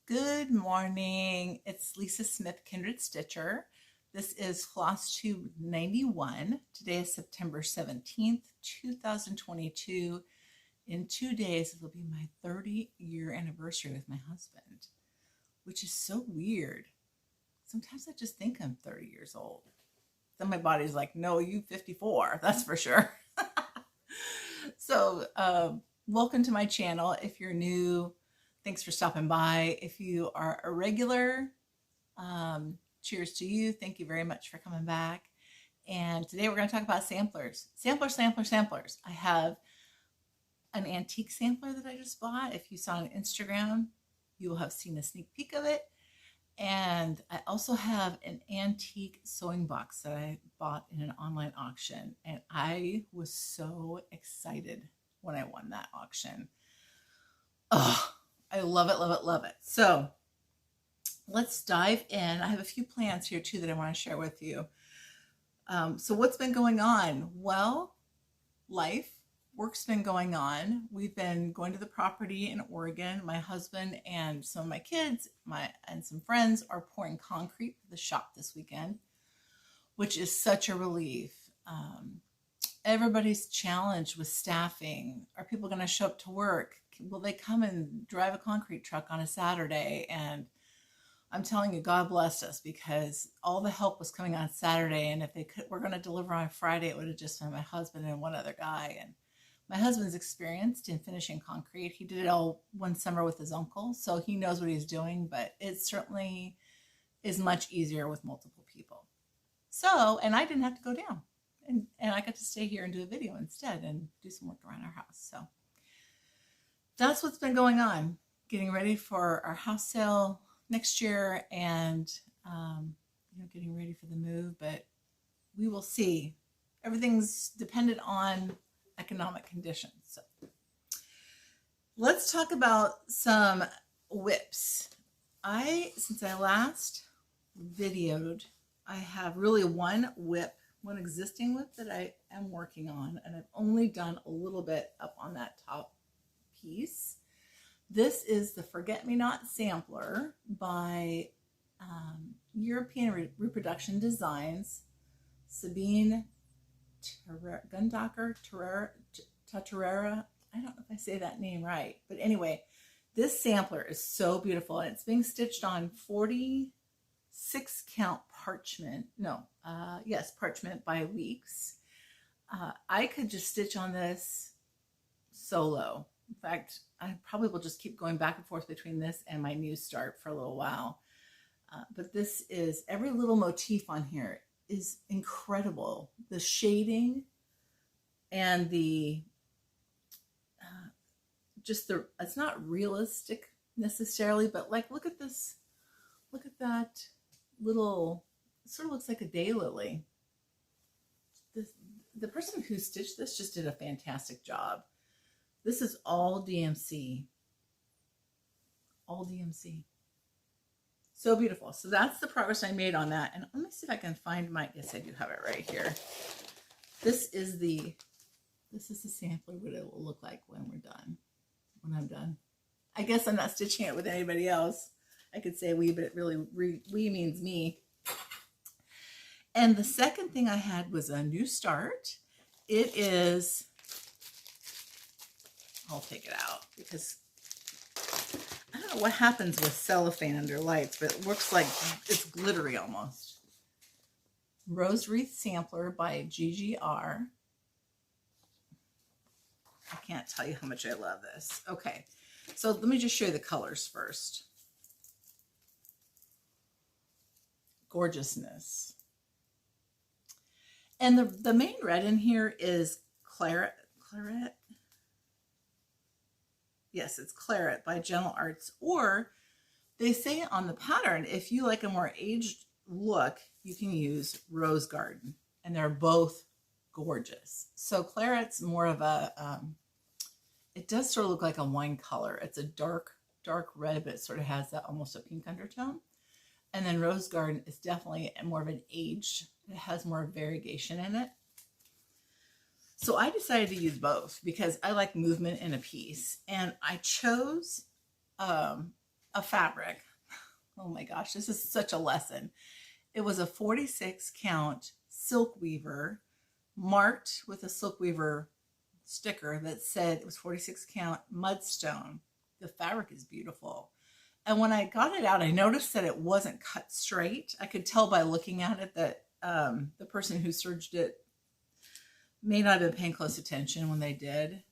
Good morning. It's Lisa Smith, Kindred Stitcher. This is Flosstube 91. Today is September 17th, 2022. In 2 days, it'll be my 30-year anniversary with my husband, which is so weird. Sometimes I just think I'm 30 years old. Then my body's like, no, you 54, that's for sure. So welcome to my channel. If you're new, thanks for stopping by. If you are a regular, cheers to you. Thank you very much for coming back. And today we're going to talk about samplers. Samplers. I have an antique sampler that I just bought. If you saw on Instagram, you will have seen a sneak peek of it. And I also have an antique sewing box that I bought in an online auction. And I was so excited when I won that auction. Oh, I love it, love it, love it. So let's dive in. I have a few plans here too that I want to share with you. So what's been going on? Well, work's been going on. We've been going to the property in Oregon. My husband and some of my kids and some friends are pouring concrete for the shop this weekend, which is such a relief. Everybody's challenged with staffing. Are people going to show up to work? Will they come and drive a concrete truck on a Saturday? And I'm telling you, God blessed us, because all the help was coming on Saturday. And if they were going to deliver on Friday, it would have just been my husband and one other guy. And my husband's experienced in finishing concrete. He did it all one summer with his uncle, so he knows what he's doing, but it certainly is much easier with multiple people. So, and I didn't have to go down. And I got to stay here and do a video instead and do some work around our house. So that's what's been going on, getting ready for our house sale next year and getting ready for the move. But we will see. Everything's dependent on economic conditions. So let's talk about some whips. Since I last videoed, I have really one existing whip that I am working on, and I've only done a little bit up on that top piece. This is the Forget Me Not sampler by European Reproduction Designs, Sabine Gundacher Tatarera. I don't know if I say that name right, but anyway, this sampler is so beautiful, and it's being stitched on 46 count parchment. Parchment by weeks. I could just stitch on this solo. In fact, I probably will just keep going back and forth between this and my new start for a little while. But this is, every little motif on here is incredible. The shading and it's not realistic necessarily, but like, look at this, look at that little, it sort of looks like a daylily. The person who stitched this just did a fantastic job. This is all DMC. All DMC. So beautiful. So that's the progress I made on that. And let me see if I can find yes, I do have it right here. This is the sampler, what it will look like when I'm done. I guess I'm not stitching it with anybody else. I could say we, but it really, we means me. And the second thing I had was a new start. It is, I'll take it out because I don't know what happens with cellophane under lights, but it looks like it's glittery almost. Rose Wreath Sampler by GGR. I can't tell you how much I love this. Okay, so let me just show you the colors first. Gorgeousness. And the main red in here is Claret. Yes, it's Claret by Gentle Arts. Or they say on the pattern, if you like a more aged look, you can use Rose Garden. And they're both gorgeous. So Claret's more of a, it does sort of look like a wine color. It's a dark red, but it sort of has that almost a pink undertone. And then Rose Garden is definitely more of an aged, it has more variegation in it. So I decided to use both because I like movement in a piece. And I chose a a fabric. Oh my gosh, this is such a lesson. It was a 46 count silk weaver marked with a silk weaver sticker that said it was 46 count mudstone. The fabric is beautiful. And when I got it out, I noticed that it wasn't cut straight. I could tell by looking at it that the person who serged it may not have been paying close attention when they did.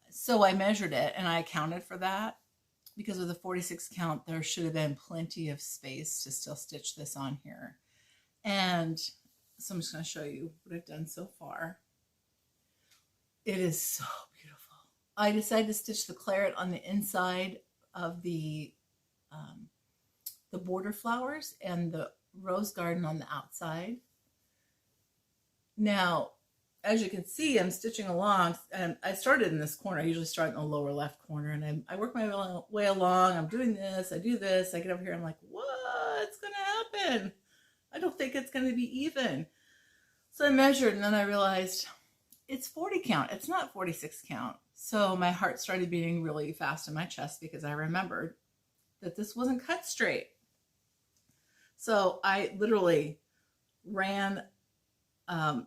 So I measured it and I accounted for that, because with a 46 count, there should have been plenty of space to still stitch this on here. And so I'm just going to show you what I've done so far. It is so beautiful. I decided to stitch the claret on the inside of the border flowers and the rose garden on the outside. Now, as you can see, I'm stitching along, and I started in this corner. I usually start in the lower left corner, and I work my way along. I'm doing this, I do this, I get over here, I'm like, what's going to happen? I don't think it's going to be even. So I measured, and then I realized it's 40 count. It's not 46 count. So my heart started beating really fast in my chest because I remembered that this wasn't cut straight. So I literally ran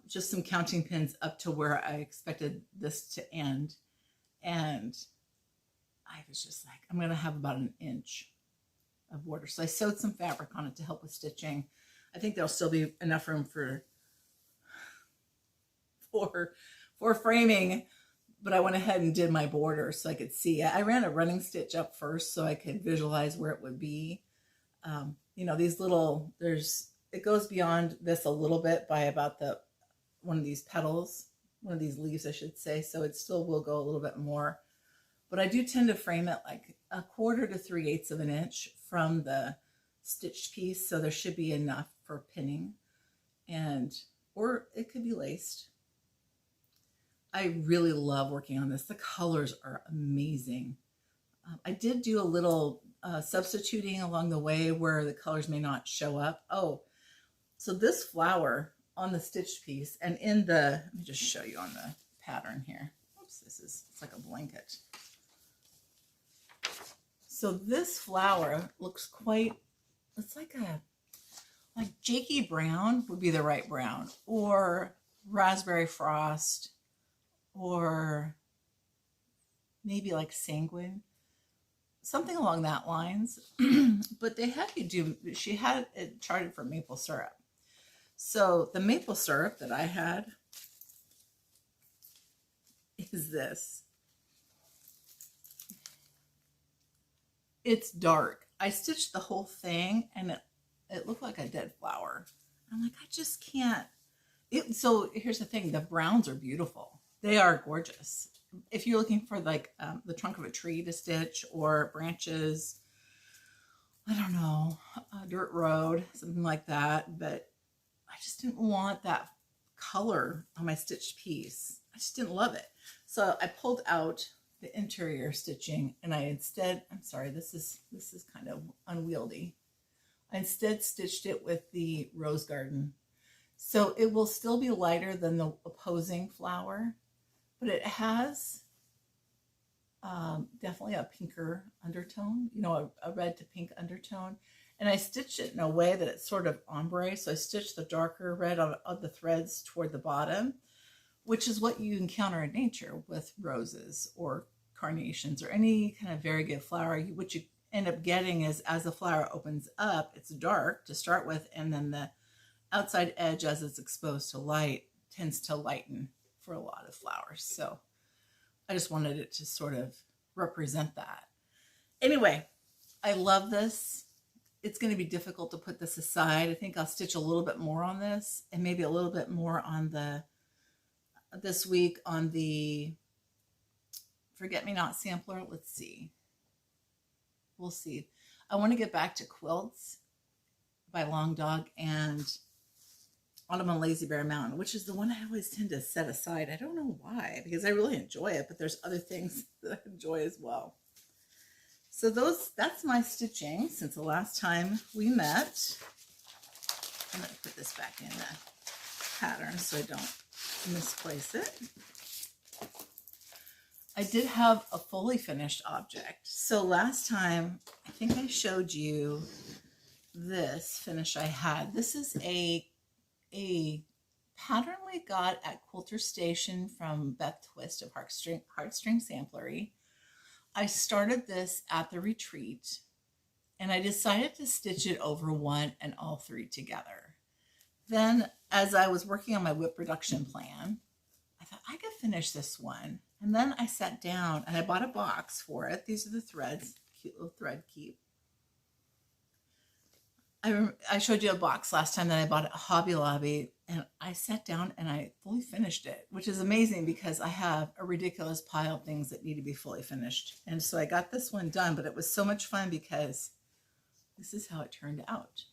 just some counting pins up to where I expected this to end. And I was just like, I'm going to have about an inch of border. So I sewed some fabric on it to help with stitching. I think there'll still be enough room for framing, but I went ahead and did my border so I could see. I ran a running stitch up first so I could visualize where it would be. You know, these little, it goes beyond this a little bit by about one of these petals, one of these leaves, I should say. So it still will go a little bit more, but I do tend to frame it like 1/4 to 3/8 of an inch from the stitched piece. So there should be enough for pinning, or it could be laced. I really love working on this. The colors are amazing. I did do a little substituting along the way where the colors may not show up. Oh, so this flower on the stitched piece, and let me just show you on the pattern here. Oops, it's like a blanket. So this flower looks it's like Jakey brown would be the right brown, or raspberry frost, or maybe like sanguine, something along that lines. But they had she had it charted for maple syrup. So the maple syrup that I had is this. It's dark. I stitched the whole thing and it looked like a dead flower. I'm like, I just can't. So here's the thing. The browns are beautiful. They are gorgeous. If you're looking for like the trunk of a tree to stitch, or branches, I don't know, a dirt road, something like that. But I just didn't want that color on my stitched piece. I just didn't love it. So I pulled out the interior stitching, and I'm sorry, this is kind of unwieldy. I instead stitched it with the rose garden. So it will still be lighter than the opposing flower, but it has definitely a pinker undertone, you know, a red to pink undertone. And I stitched it in a way that it's sort of ombre. So I stitched the darker red on the threads toward the bottom, which is what you encounter in nature with roses or carnations or any kind of variegated flower. What you end up getting is, as the flower opens up, it's dark to start with, and then the outside edge, as it's exposed to light, tends to lighten for a lot of flowers. So I just wanted it to sort of represent that. Anyway, I love this. It's going to be difficult to put this aside. I think I'll stitch a little bit more on this, and maybe a little bit more on this week on the Forget-Me-Not sampler. Let's see. We'll see. I want to get back to Quilts by Long Dog and Autumn on Lazy Bear Mountain, which is the one I always tend to set aside. I don't know why, because I really enjoy it, but there's other things that I enjoy as well. So that's my stitching since the last time we met. I'm going to put this back in the pattern so I don't misplace it. I did have a fully finished object. So last time, I think I showed you this finish I had. This is a pattern we got at Quilter Station from Beth Twist of Heartstring Samplery. I started this at the retreat, and I decided to stitch it over one and all three together. Then, as I was working on my whip reduction plan, I thought I could finish this one. And then I sat down and I bought a box for it. These are the threads, cute little thread keep. I showed you a box last time that I bought at Hobby Lobby, and I sat down and I fully finished it, which is amazing because I have a ridiculous pile of things that need to be fully finished. And so I got this one done, but it was so much fun because this is how it turned out.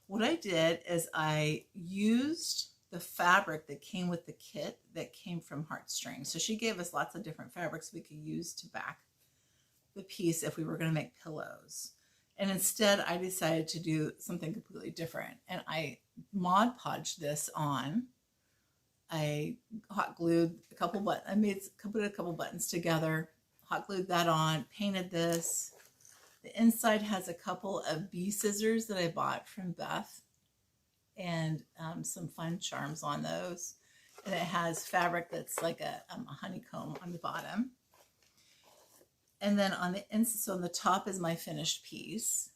What I did is I used the fabric that came with the kit that came from Heartstring. So she gave us lots of different fabrics we could use to back the piece if we were going to make pillows. And instead, I decided to do something completely different. And I Mod Podged this on. I hot glued a couple buttons. Put a couple buttons together, hot glued that on, painted this. The inside has a couple of bee scissors that I bought from Beth, and some fun charms on those. And it has fabric that's like a honeycomb on the bottom. And then on the inside, so on the top is my finished piece.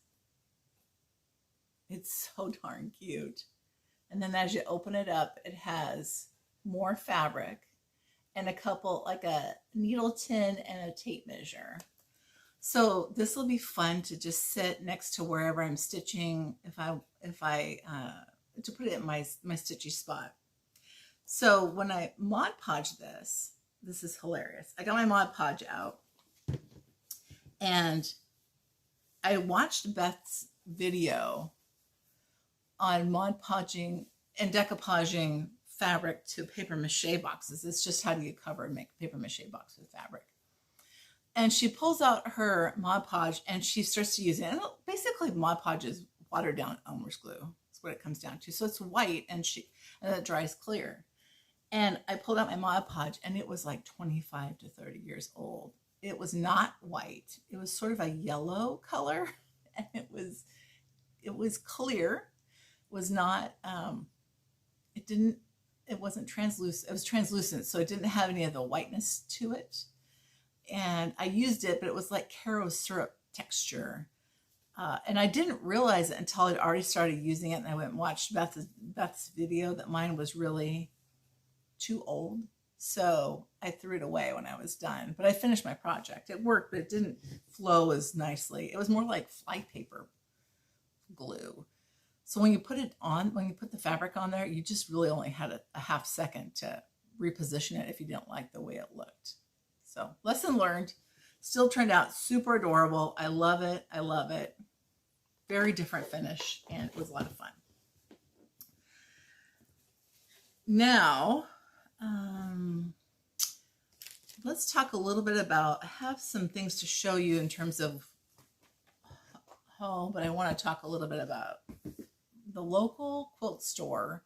It's so darn cute. And then as you open it up, it has more fabric and a couple, like a needle tin and a tape measure. So this will be fun to just sit next to wherever I'm stitching to put it in my stitchy spot. So when I Mod Podge this is hilarious. I got my Mod Podge out, and I watched Beth's video on Mod Podging and decoupaging fabric to paper mache boxes. It's just how do you cover and make a paper mache box with fabric. And she pulls out her Mod Podge and she starts to use it. And basically Mod Podge is watered down Elmer's glue. That's what it comes down to. So it's white and it dries clear. And I pulled out my Mod Podge and it was like 25 to 30 years old. It was not white. It was sort of a yellow color, and it was clear. It was not, it wasn't translucent. It was translucent, so it didn't have any of the whiteness to it. And I used it, but it was like Caro syrup texture. And I didn't realize it until I'd already started using it, and I went and watched Beth's video that mine was really too old. So I threw it away when I was done, but I finished my project. It worked, but it didn't flow as nicely. It was more like flypaper glue. So when you put the fabric on there, you just really only had a half second to reposition it if you didn't like the way it looked. So lesson learned. Still turned out super adorable. I love it. I love it. Very different finish, and it was a lot of fun. Now, let's talk a little bit about, I have some things to show you in terms of home, but I want to talk a little bit about the local quilt store.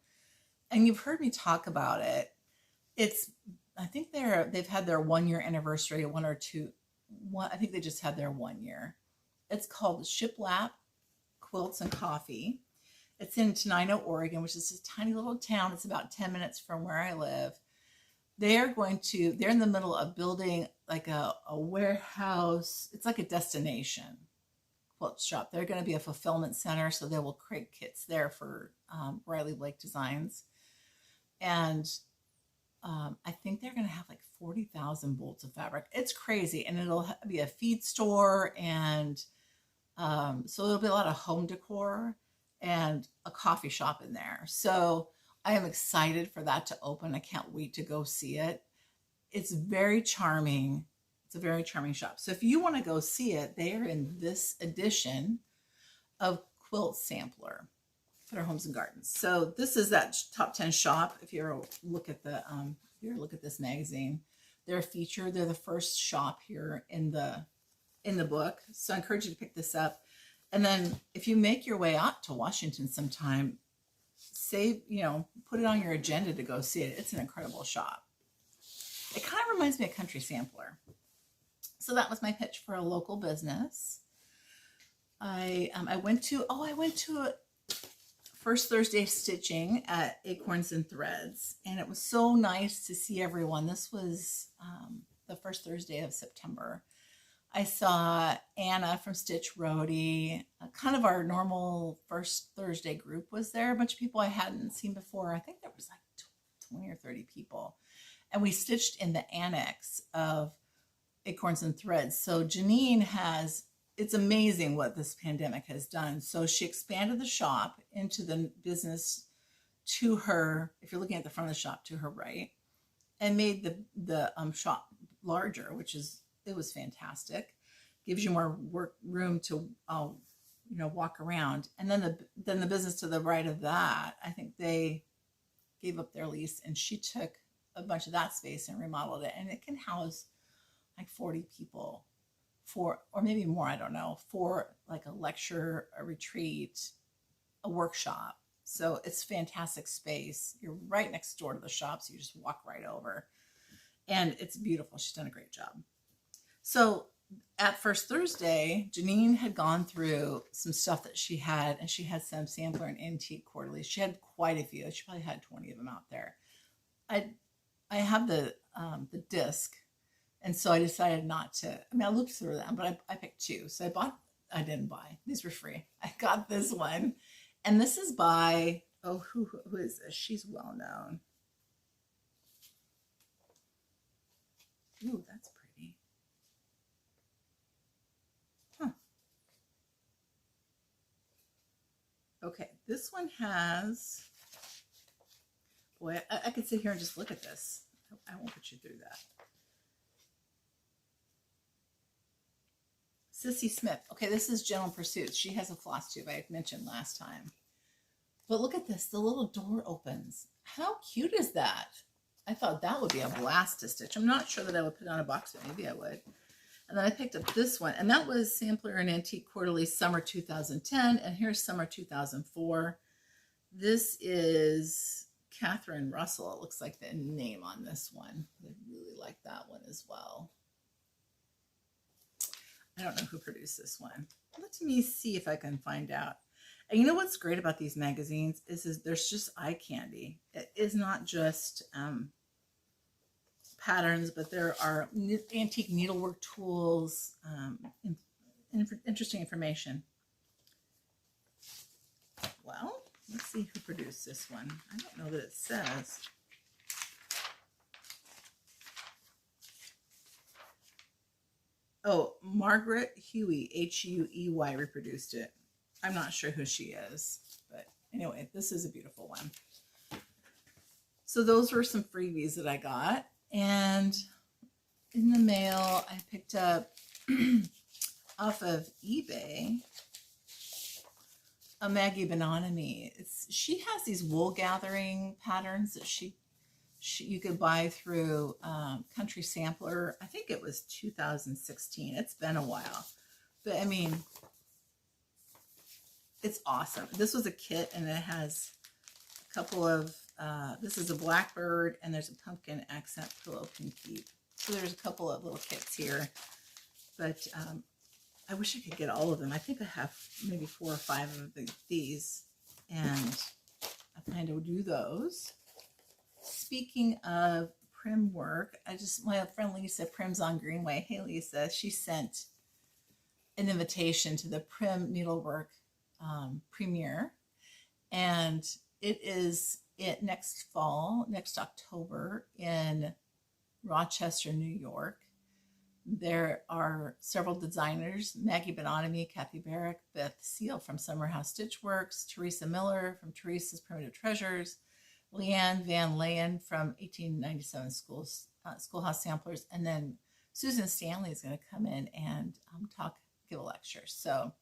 And you've heard me talk about it. I think they've had their 1 year anniversary, I think they just had their 1 year. It's called Shiplap Quilts and Coffee. It's in Tenino, Oregon, which is a tiny little town. It's about 10 minutes from where I live. They're in the middle of building like a warehouse. It's like a destination quilt shop. They're going to be a fulfillment center, so they will create kits there for Riley Blake Designs. And I think they're going to have like 40,000 bolts of fabric. It's crazy. And it'll be a feed store. And so there'll be a lot of home decor and a coffee shop in there. So I am excited for that to open. I can't wait to go see it. It's very charming. It's a very charming shop. So if you want to go see it, they are in this edition of Quilt Sampler for their Homes and Gardens. So this is that top 10 shop. If you ever look at this magazine, they're featured. They're the first shop here in the book. So I encourage you to pick this up. And then if you make your way out to Washington sometime, put it on your agenda to go see it. It's an incredible shop. it kind of reminds me of Country Sampler. So that was my pitch for a local business. I went to a first Thursday of stitching at Acorns and Threads, and it was so nice to see everyone. This was the first Thursday of September. I saw Anna from Stitch Roadie, kind of our normal first Thursday group was there. A bunch of people I hadn't seen before. I think there was like 20 or 30 people. And we stitched in the annex of Acorns and Threads. So Janine it's amazing what this pandemic has done. So she expanded the shop into the business to her, if you're looking at the front of the shop, to her right, and made the shop larger, it was fantastic. Gives you more work room to walk around. And then the business to the right of that, I think they gave up their lease, and she took a bunch of that space and remodeled it, and it can house like 40 people or maybe more, I don't know, for like a lecture, a retreat, a workshop. So it's fantastic space. You're right next door to the shop, so you just walk right over, and it's beautiful. She's done a great job. So at First Thursday, Janine had gone through some stuff that she had, and she had some sampler and antique quarterlies. She had quite a few. She probably had 20 of them out there. I have the disc, and so I decided not to. I looked through them, but I picked two. So I didn't buy. These were free. I got this one, and this is by, who is this? She's well known. Ooh, that's pretty. Huh. Okay, this one has, boy, I could sit here and just look at this. I won't put you through that. Sissy Smith. Okay, this is Gentle Pursuits. She has a Flosstube I had mentioned last time. But look at this. The little door opens. How cute is that? I thought that would be a blast to stitch. I'm not sure that I would put it on a box, but maybe I would. And then I picked up this one, and that was Sampler and Antique Quarterly Summer 2010, and here's Summer 2004. This is Catherine Russell. It looks like the name on this one. I really like that one as well. I don't know who produced this one. Let me see if I can find out. And you know what's great about these magazines is there's just eye candy. It is not just patterns, but there are antique needlework tools, interesting information. Well, let's see who produced this one. I don't know that it says. Oh, Margaret Huey, Huey, reproduced it. I'm not sure who she is, but anyway, this is a beautiful one. So those were some freebies that I got. And in the mail, I picked up off of eBay a Maggie Banana Me. She has these wool gathering patterns that you could buy through Country Sampler. I think it was 2016. It's been a while, but I mean, it's awesome. This was a kit, and it has a couple of, this is a blackbird, and there's a pumpkin accent pillow can keep. So there's a couple of little kits here, but I wish I could get all of them. I think I have maybe 4 or 5 of these, and I plan to do those. Speaking of Prim work, my friend Lisa, Prim's on Greenway. Hey Lisa, she sent an invitation to the Prim Needlework premiere, and it is next October in Rochester, New York. There are several designers: Maggie Banana Me, Kathy Barrick, Beth Seal from Summer House Stitchworks, Teresa Miller from Teresa's Primitive Treasures, Leanne Van Leyen from 1897 Schoolhouse Samplers, and then Susan Stanley is going to come in and give a lecture. So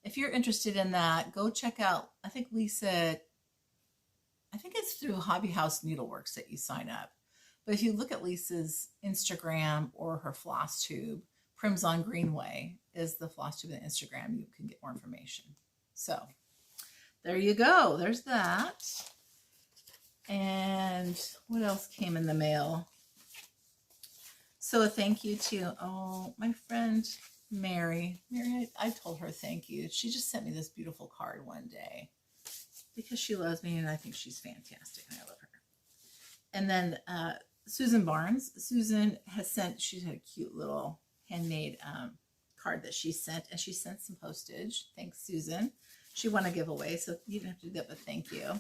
if you're interested in that, go check out, I think it's through Hobby House Needleworks that you sign up. But if you look at Lisa's Instagram or her Flosstube, Prim's on Greenway is the Flosstube and Instagram. You can get more information. So there you go. There's that. And what else came in the mail? So a thank you to, oh, my friend Mary. Mary, I told her thank you. She just sent me this beautiful card one day because she loves me and I think she's fantastic and I love her. And then Susan Barnes. Susan has sent, she's had a cute little handmade card that she sent, and she sent some postage. Thanks, Susan. She won a giveaway, so you didn't have to do that, but thank you.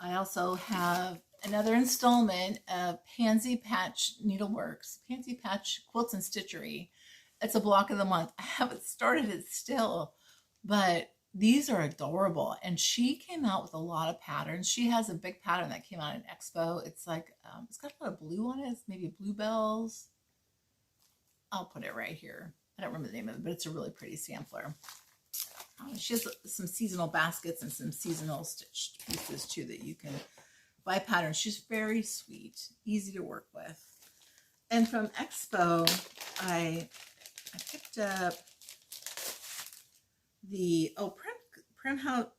I also have another installment of Pansy Patch Needleworks, Pansy Patch Quilts and Stitchery. It's a block of the month. I haven't started it still, but these are adorable. And she came out with a lot of patterns. She has a big pattern that came out in Expo. It's like, it's got a lot of blue on it. It's maybe bluebells. I'll put it right here. I don't remember the name of it, but it's a really pretty sampler. She has some seasonal baskets and some seasonal stitched pieces too that you can buy patterns. She's very sweet, easy to work with. And from Expo, I picked up the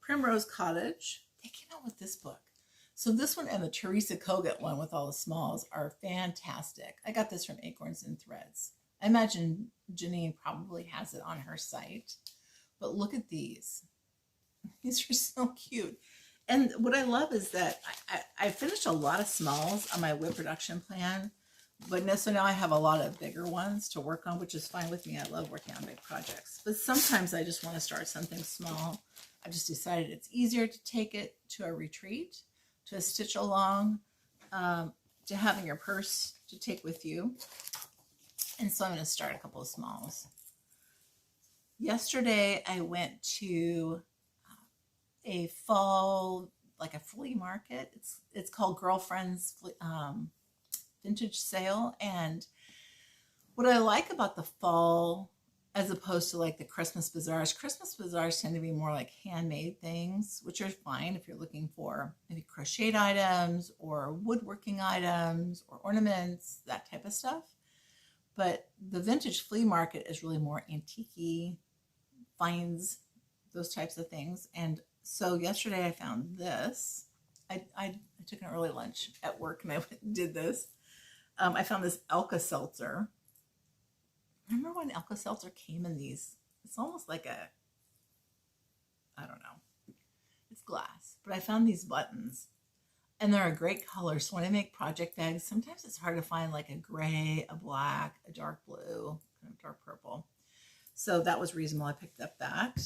Primrose Cottage. They came out with this book. So this one and the Teresa Kogut one with all the smalls are fantastic. I got this from Acorns and Threads. I imagine Janine probably has it on her site. But look at these. These are so cute. And what I love is that I finished a lot of smalls on my WIP production plan. But so now I have a lot of bigger ones to work on, which is fine with me. I love working on big projects. But sometimes I just want to start something small. I just decided it's easier to take it to a retreat, to a stitch along, to having your purse to take with you. And so I'm going to start a couple of smalls. Yesterday, I went to a fall, like a flea market. It's called Girlfriend's Vintage Sale. And what I like about the fall, as opposed to like the Christmas bazaars tend to be more like handmade things, which are fine if you're looking for maybe crocheted items or woodworking items or ornaments, that type of stuff. But the vintage flea market is really more antique-y, finds, those types of things. And so yesterday I found this. I took an early lunch at work and I did this. I found this Alka-Seltzer. Remember when Alka-Seltzer came in these? It's almost like a, I don't know. It's glass. But I found these buttons. And they're a great color. So when I make project bags, sometimes it's hard to find like a gray, a black, a dark blue, kind of dark purple. So that was reasonable. I picked up that.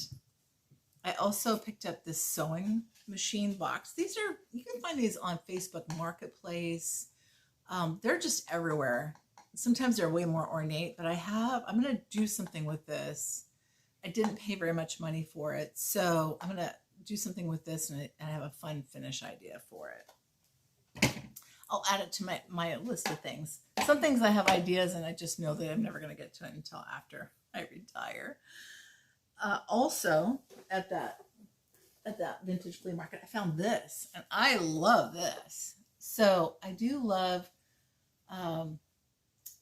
I also picked up this sewing machine box. These are, you can find these on Facebook Marketplace. They're just everywhere. Sometimes they're way more ornate, but I'm going to do something with this. I didn't pay very much money for it. So I'm going to do something with this and I have a fun finish idea for it. I'll add it to my list of things. Some things I have ideas and I just know that I'm never going to get to it until after I retire. Also, at that vintage flea market, I found this, and I love this. So I do love,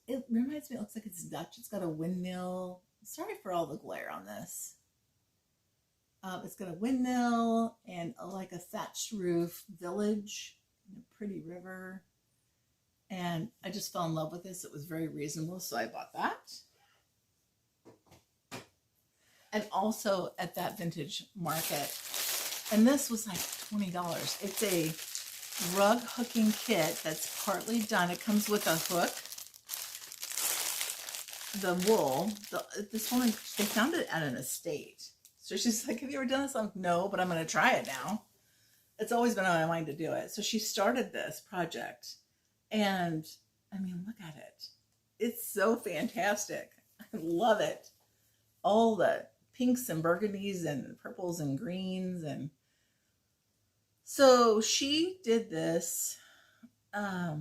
it reminds me, it looks like it's Dutch. It's got a windmill. Sorry for all the glare on this. It's got a windmill and like a thatched roof village, and a pretty river. And I just fell in love with this. It was very reasonable, so I bought that. And also at that vintage market, and this was like $20. It's a rug hooking kit that's partly done. It comes with a hook, the wool. This woman, they found it at an estate. So she's like, have you ever done this? I'm like, no, but I'm going to try it now. It's always been on my mind to do it. So she started this project. And I mean, look at it. It's so fantastic. I love it. All the pinks and burgundies and purples and greens. And so she did this. I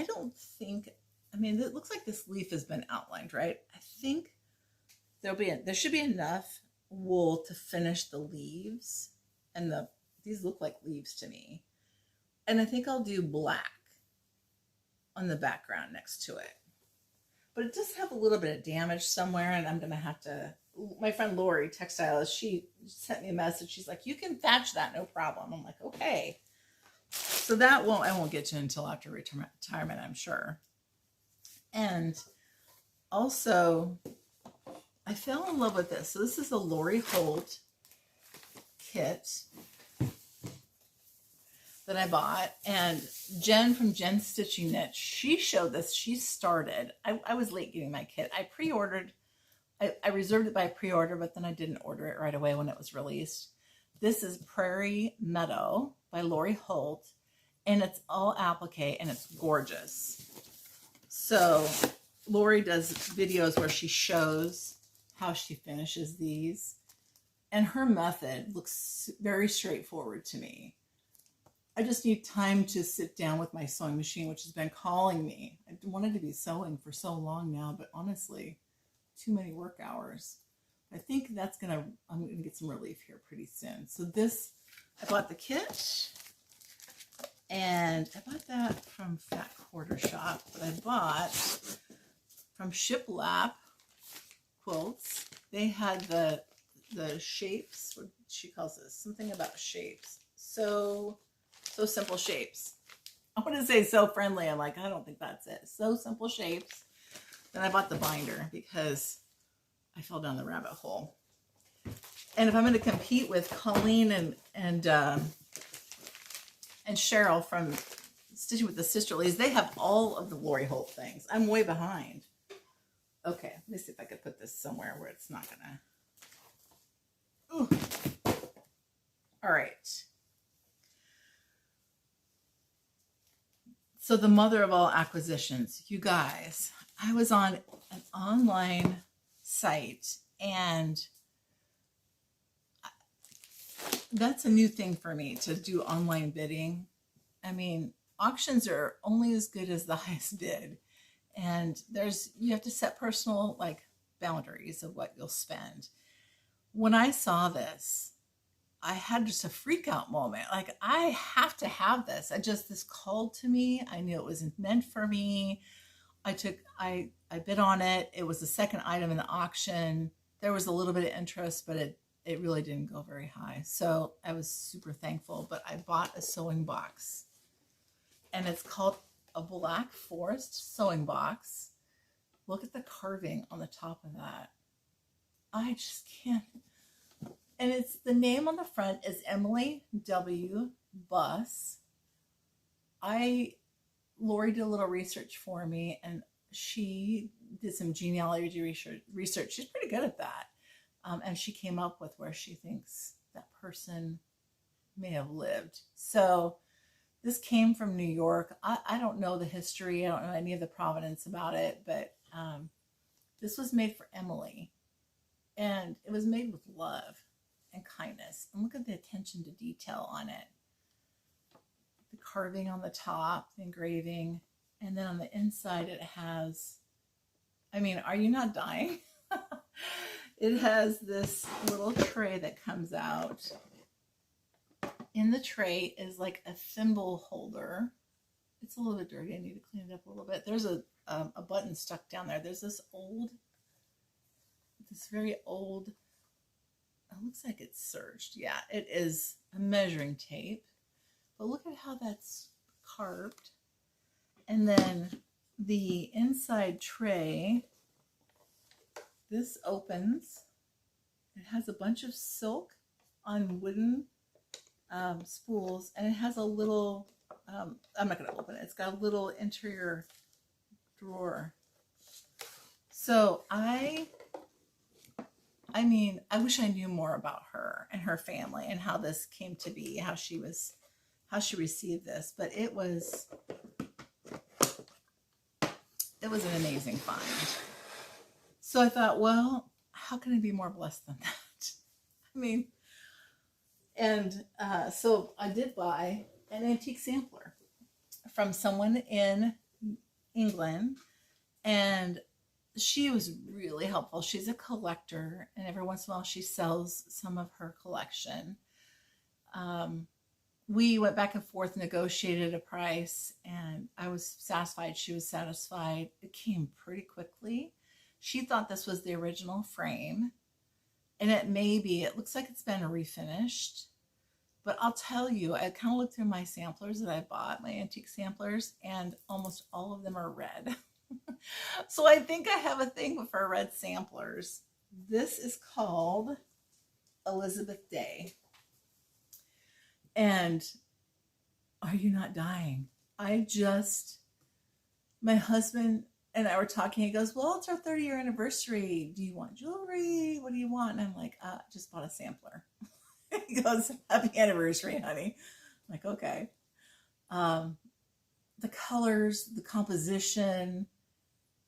don't think, I mean, it looks like this leaf has been outlined, right? I think there should be enough wool to finish the leaves, and these look like leaves to me. And I think I'll do black on the background next to it. But it does have a little bit of damage somewhere, and I'm going to have to, my friend Lori, textilist, she sent me a message. She's like, you can thatch that, no problem. I'm like, okay. So that I won't get to until after retirement, I'm sure. And also, I fell in love with this. So this is a Lori Holt kit that I bought, and Jen from Jen's Stitching Knit, she showed this. She started, I was late getting my kit. I pre-ordered, I reserved it by pre-order, but then I didn't order it right away when it was released. This is Prairie Meadow by Lori Holt, and it's all applique, and it's gorgeous. So Lori does videos where she shows how she finishes these, and her method looks very straightforward to me. I just need time to sit down with my sewing machine, which has been calling me. I wanted to be sewing for so long now, but honestly, too many work hours. I think I'm gonna get some relief here pretty soon. So this, I bought the kit, and I bought that from Fat Quarter Shop, but I bought from Shiplap Quilts. They had the shapes, what she calls this, something about shapes. So simple shapes. I want to say so friendly. I'm like, I don't think that's it. So simple shapes. Then I bought the binder because I fell down the rabbit hole. And if I'm going to compete with Colleen and Cheryl from Stitching with the Sisterlies, they have all of the Lori Holt things. I'm way behind. Okay, let me see if I could put this somewhere where it's not gonna. Ooh. All right. So the mother of all acquisitions, you guys, I was on an online site, and that's a new thing for me, to do online bidding. I mean, auctions are only as good as the highest bid, and you have to set personal boundaries of what you'll spend. When I saw this, I had just a freak out moment. Like, I have to have this. This called to me. I knew it wasn't meant for me. I bid on it. It was the second item in the auction. There was a little bit of interest, but it really didn't go very high. So I was super thankful, but I bought a sewing box, and it's called a Black Forest sewing box. Look at the carving on the top of that. I just can't. And it's, the name on the front is Emily W. Buss. Lori did a little research for me, and she did some genealogy research. She's pretty good at that. And she came up with where she thinks that person may have lived. So this came from New York. I don't know the history. I don't know any of the provenance about it, but this was made for Emily. And it was made with love and kindness. And look at the attention to detail on it. The carving on the top, the engraving, and then on the inside it has, I mean, are you not dying? It has this little tray that comes out. In the tray is like a thimble holder. It's a little bit dirty. I need to clean it up a little bit. There's a button stuck down there. There's this very old, it looks like it's serged. Yeah, it is a measuring tape. But look at how that's carved. And then the inside tray, this opens. It has a bunch of silk on wooden spools, and it has a little, I'm not going to open it. It's got a little interior drawer. So I mean, I wish I knew more about her and her family and how this came to be, how she received this, but it was an amazing find. So I thought, well, how can I be more blessed than that? I mean, and so I did buy an antique sampler from someone in England, and she was really helpful. She's a collector, and every once in a while she sells some of her collection. We went back and forth, negotiated a price, and I was satisfied. She was satisfied. It came pretty quickly. She thought this was the original frame, and it looks like it's been refinished. But I'll tell you, I kind of looked through my samplers that I bought, my antique samplers, and almost all of them are red. So I think I have a thing for red samplers. This is called Elizabeth Day. And are you not dying? My husband and I were talking. He goes, well, it's our 30-year anniversary. Do you want jewelry? What do you want? And I'm like, just bought a sampler. He goes, happy anniversary, honey. I'm like, okay. The colors, the composition,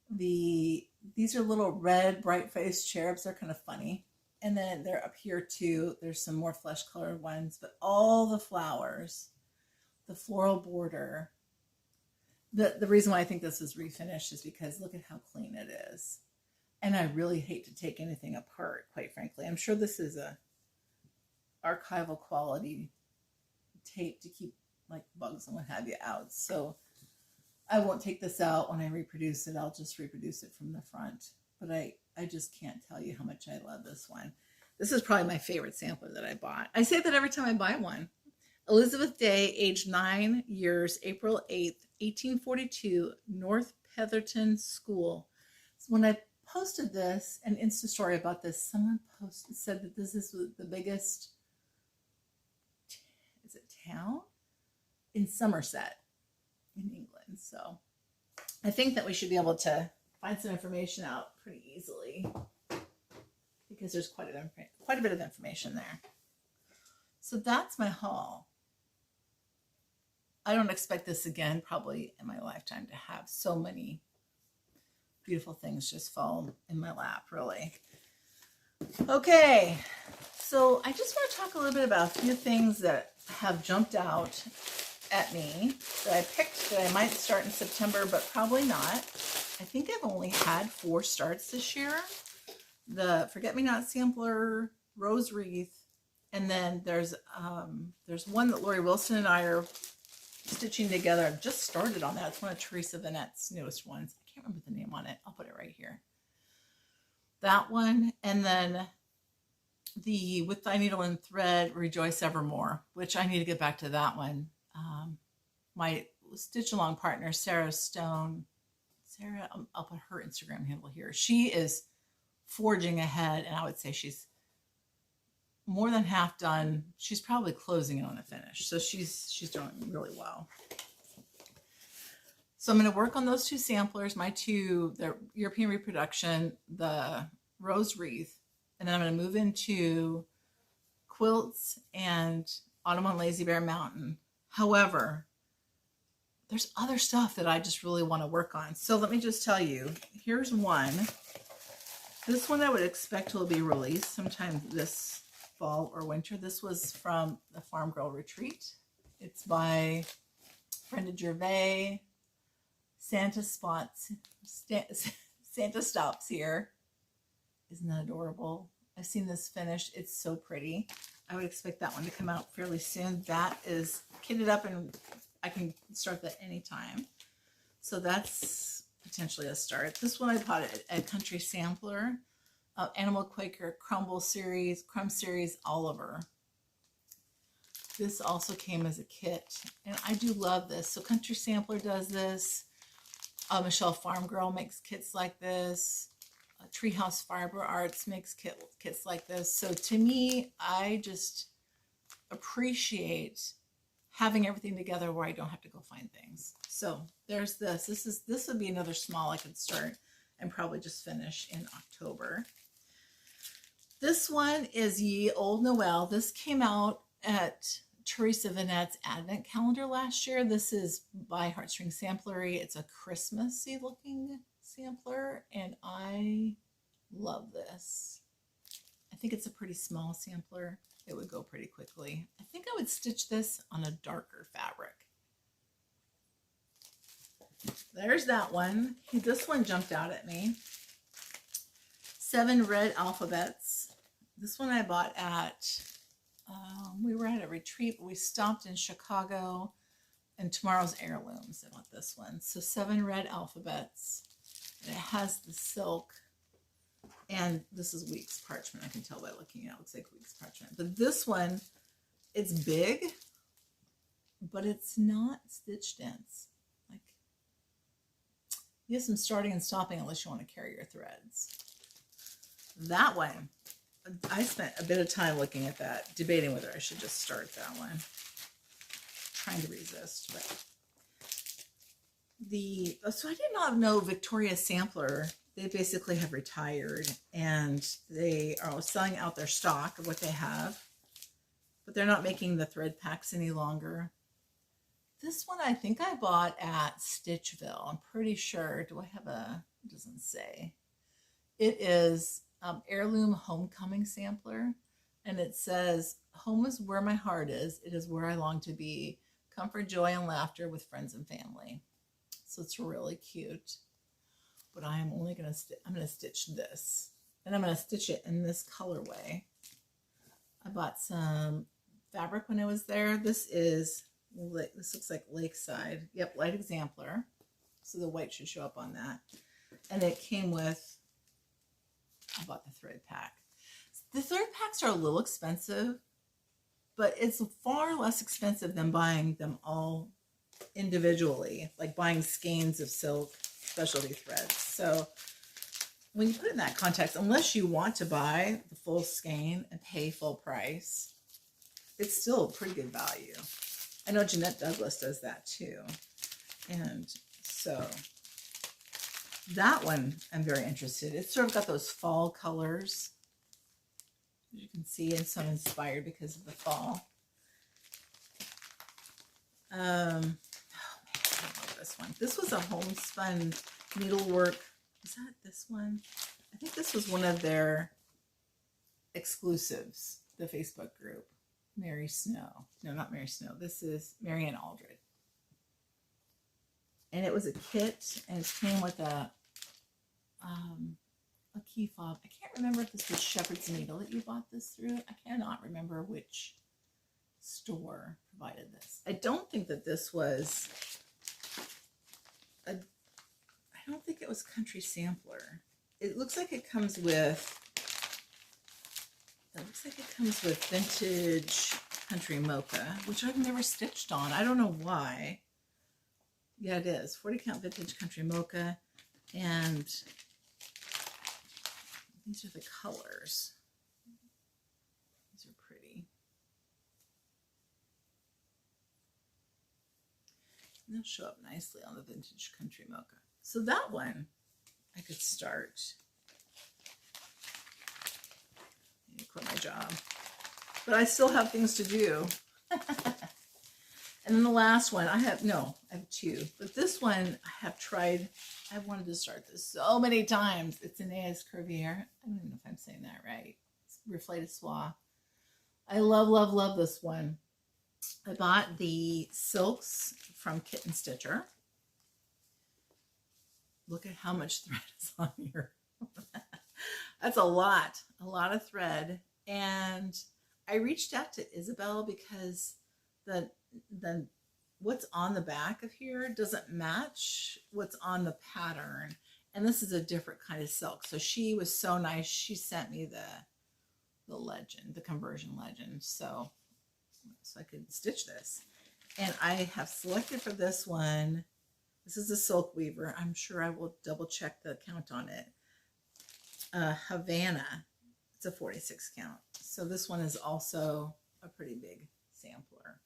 these are little red, bright-faced cherubs. They're kind of funny. And then they're up here too. There's some more flesh-colored ones, but all the flowers, the floral border. The reason why I think this is refinished is because look at how clean it is. And I really hate to take anything apart, quite frankly. I'm sure this is a archival quality tape to keep like bugs and what have you out. So I won't take this out when I reproduce it. I'll just reproduce it from the front. But I just can't tell you how much I love this one. This is probably my favorite sampler that I bought. I say that every time I buy one. Elizabeth Day, age 9 years, April 8th, 1842, North Petherton School. So when I posted this, an Insta story about this, someone said that this is the biggest, is it town? In Somerset, in England. So I think that we should be able to find some information out pretty easily because there's quite a bit of information there. So that's my haul. I don't expect this again, probably in my lifetime, to have so many beautiful things just fall in my lap, really. Okay, so I just want to talk a little bit about a few things that have jumped out at me that I picked that I might start in September, but probably not. I think I've only had 4 starts this year. The Forget-Me-Not sampler, Rose Wreath, and then there's one that Lori Wilson and I are stitching together. I've just started on that. It's one of Teresa Vanette's newest ones. I can't remember the name on it. I'll put it right here. That one, and then the With Thy Needle and Thread, Rejoice Evermore, which I need to get back to that one. My stitch along partner, Sarah Stone, I'll put her Instagram handle here. She is forging ahead, and I would say she's more than half done. She's probably closing in on a finish. So she's doing really well. So I'm going to work on those 2 samplers, the European Reproduction, the Rose Wreath, and then I'm going to move into quilts and Autumn on Lazy Bear Mountain. However, there's other stuff that I just really want to work on. So let me just tell you, here's one. This one I would expect will be released sometime this fall or winter. This was from the Farm Girl Retreat. It's by Brenda Gervais. Santa Stops Here. Isn't that adorable? I've seen this finished. It's so pretty. I would expect that one to come out fairly soon. That is kitted up and I can start that anytime. So that's potentially a start. This one I bought at Country Sampler. Animal Quaker Crumb Series, Oliver. This also came as a kit, and I do love this. So Country Sampler does this. Michelle Farm Girl makes kits like this. Treehouse Fiber Arts makes kits like this. So to me, I just appreciate having everything together where I don't have to go find things. So there's this. This would be another small I could start and probably just finish in October. This one is Ye Old Noel. This came out at Teresa Vanette's Advent Calendar last year. This is by Heartstring Samplery. It's a Christmassy looking sampler, and I love this. I think it's a pretty small sampler. It would go pretty quickly. I think I would stitch this on a darker fabric. There's that one. This one jumped out at me. 7 Red Alphabets. This one I bought at, we were at a retreat, but we stopped in Chicago, and Tomorrow's Heirlooms. I bought this one. So 7 Red Alphabets. And it has the silk, and this is Weeks parchment. I can tell by looking at it. It looks like Weeks parchment. But this one, it's big, but it's not stitch dense. Like, You have some starting and stopping unless you want to carry your threads. That one, I spent a bit of time looking at that, debating whether I should just start that one. Trying to resist, but so I did not know Victoria Sampler. They basically have retired, and they are selling out their stock of what they have, but they're not making the thread packs any longer. This one I think I bought at Stitchville. I'm pretty sure. Do I have it doesn't say. It is Heirloom Homecoming Sampler, and it says, "Home is where my heart is. It is where I long to be. Comfort, joy, and laughter with friends and family." So it's really cute. But I'm only going to stitch this. And I'm going to stitch it in this colorway. I bought some fabric when I was there. This looks like Lakeside. Yep, Light Exemplar. So the white should show up on that. And it came with, I bought the thread pack. The thread packs are a little expensive, but it's far less expensive than buying them all individually, like buying skeins of silk specialty threads. So when you put it in that context, unless you want to buy the full skein and pay full price, it's still a pretty good value. I know Jeanette Douglas does that too. And so that one I'm very interested. It's sort of got those fall colors, as you can see, and so I'm inspired because of the fall. Oh man, I love this one. This was a homespun needlework. Is that this one? I think this was one of their exclusives, the Facebook group. Mary Snow. No, not Mary Snow. This is Marianne Aldred. And it was a kit, and it came with a key fob. I can't remember if this was Shepherd's Needle that you bought this through. I cannot remember which store provided this. I don't think that this was I don't think it was Country Sampler. It looks like it comes with vintage Country Mocha, which I've never stitched on. I don't know why. Yeah, it is 40 count vintage Country Mocha, and these are the colors. These are pretty. And they'll show up nicely on the vintage Country Mocha. So that one I could start. I need to quit my job. But I still have things to do. And then the last one, I have two. But this one I have tried. I've wanted to start this so many times. It's Aeneas Curvier. I don't even know if I'm saying that right. It's Reflated Soie. I love, love, love this one. I bought the silks from Kitten Stitcher. Look at how much thread is on here. That's a lot of thread. And I reached out to Isabel because the what's on the back of here doesn't match what's on the pattern. And this is a different kind of silk. So she was so nice. She sent me the legend, the conversion legend. So I could stitch this. And I have selected for this one, this is a silk weaver. I'm sure I will double check the count on it. Havana, it's a 46 count. So this one is also a pretty big sampler.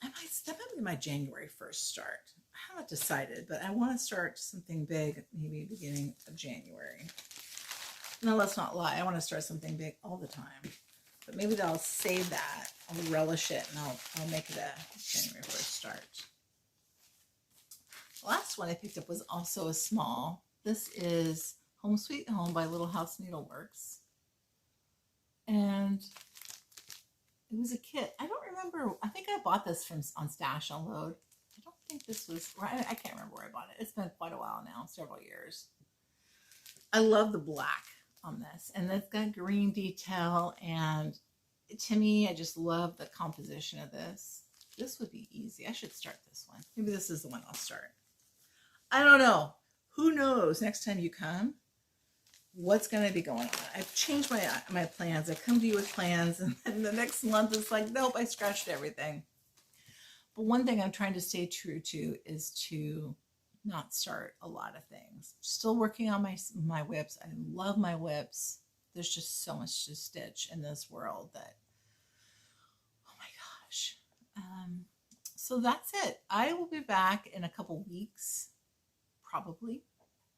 That might be my January 1st start. I haven't decided, but I want to start something big, maybe beginning of January. No, let's not lie. I want to start something big all the time. But maybe I'll save that. I'll relish it, and I'll make it a January 1st start. The last one I picked up was also a small. This is Home Sweet Home by Little House Needleworks. And it was a kit. I don't remember. I think I bought this on Stash Unload. I don't think this was, I can't remember where I bought it. It's been quite a while now, several years. I love the black on this, and it's got green detail, and to me, I just love the composition of this. This would be easy. I should start this one. Maybe this is the one I'll start. I don't know. Who knows? Next time you come, what's going to be going on? I've changed my plans. I come to you with plans, and then the next month it's like, nope, I scratched everything. But one thing I'm trying to stay true to is to not start a lot of things. Still working on my whips. I love my whips. There's just so much to stitch in this world that, oh my gosh. So that's it. I will be back in a couple weeks, probably.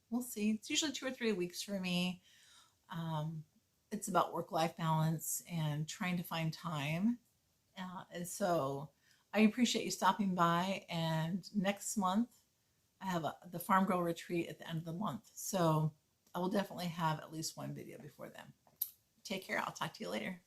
We'll see. It's usually 2 or 3 weeks for me. It's about work-life balance and trying to find time. And so I appreciate you stopping by. And next month, I have the Farm Girl Retreat at the end of the month. So I will definitely have at least one video before then. Take care. I'll talk to you later.